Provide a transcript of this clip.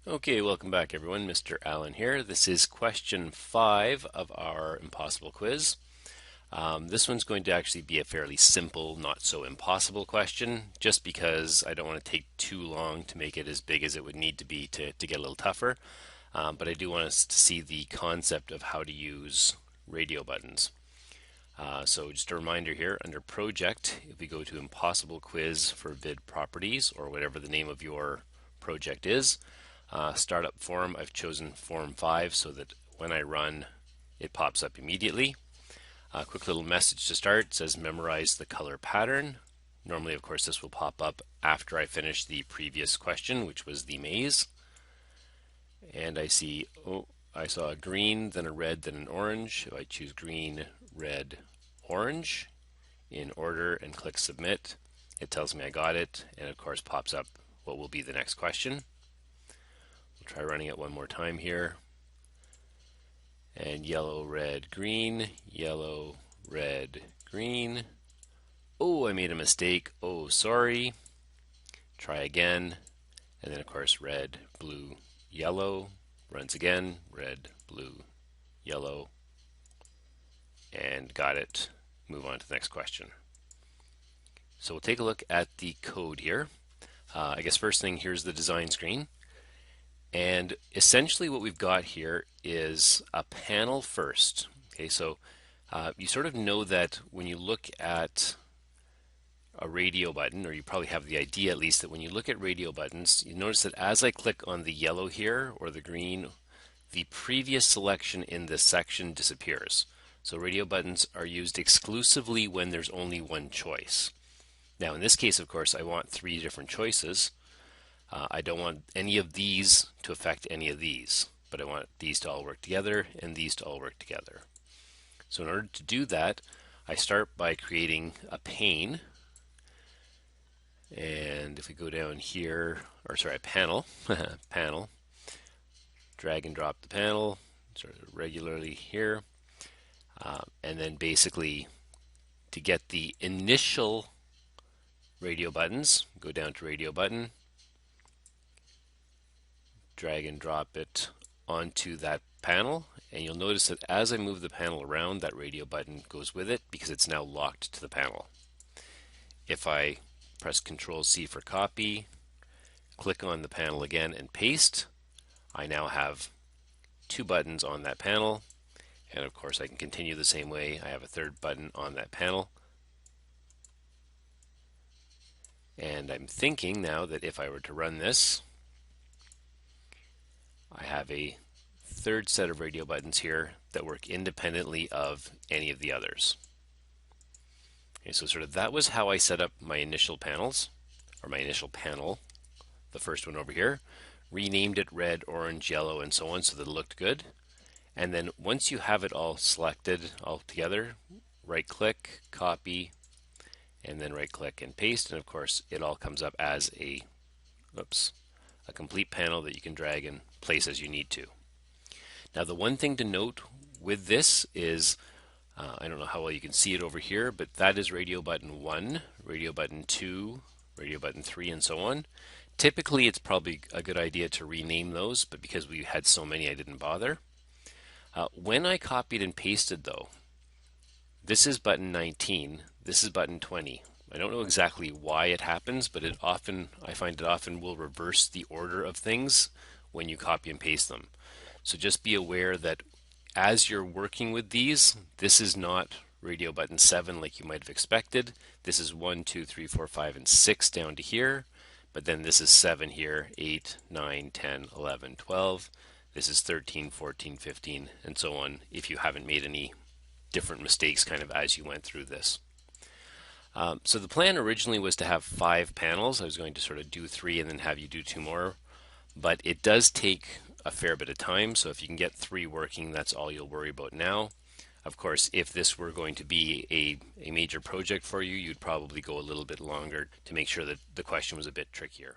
Okay, welcome back everyone. Mr. Allen here. This is question 5 of our impossible quiz. This one's going to actually be a fairly simple, not so impossible question, just because I don't want to take too long to make it as big as it would need to be to get a little tougher. But I do want us to see the concept of how to use radio buttons. So just a reminder here, under project, if we go to impossible quiz for vid properties, or whatever the name of your project is, startup form, I've chosen form 5 so that when I run, it pops up immediately. A quick little message to start. It says memorize the color pattern. Normally, of course, this will pop up after I finish the previous question, which was the maze. And I see, I saw a green, then a red, then an orange. If I choose green, red, orange in order and click submit, it tells me I got it, and of course pops up what will be the next question. Try running it one more time here. And yellow, red, green, yellow, red, green. Oh, I made a mistake. Oh, sorry. Try again. And then, of course, red, blue, yellow. Runs again. Red, blue, yellow. And got it. Move on to the next question. So we'll take a look at the code here. I guess first thing, here's the design screen. And essentially what we've got here is a panel first. Okay, so you sort of know that when you look at a radio button, or you probably have the idea at least that when you look at radio buttons, you notice that as I click on the yellow here or the green, the previous selection in this section disappears. So radio buttons are used exclusively when there's only one choice. Now in this case, of course, I want 3 different choices. I don't want any of these to affect any of these, but I want these to all work together and these to all work together. So in order to do that, I start by creating a pane. And if we go down here, or sorry, a panel, panel, drag and drop the panel sort of regularly here. And then basically to get the initial radio buttons, go down to radio button, drag and drop it onto that panel, and you'll notice that as I move the panel around, that radio button goes with it because it's now locked to the panel. If I press Control C for copy, click on the panel again and paste, I now have 2 buttons on that panel, and of course I can continue the same way. I have a 3rd button on that panel. And I'm thinking now that if I were to run this, I have a 3rd set of radio buttons here that work independently of any of the others. Okay, so sort of that was how I set up my initial panels, or my initial panel, the first one over here, renamed it red, orange, yellow, and so on so that it looked good. And then once you have it all selected all together, right click, copy, and then right click and paste, and of course it all comes up as a complete panel that you can drag and place as you need to. Now the one thing to note with this is, I don't know how well you can see it over here, but that is radio button 1, radio button 2, radio button 3, and so on. Typically it's probably a good idea to rename those, but because we had so many I didn't bother. When I copied and pasted though, this is button 19, this is button 20. I don't know exactly why it happens, but I find it often will reverse the order of things when you copy and paste them. So just be aware that as you're working with these, this is not radio button 7 like you might have expected. This is 1, 2, 3, 4, 5, and 6 down to here. But then this is 7 here, 8, 9, 10, 11, 12. This is 13, 14, 15, and so on, if you haven't made any different mistakes kind of as you went through this. So the plan originally was to have 5 panels. I was going to sort of do 3 and then have you do 2 more, but it does take a fair bit of time. So if you can get 3 working, that's all you'll worry about now. Of course, if this were going to be a major project for you, you'd probably go a little bit longer to make sure that the question was a bit trickier.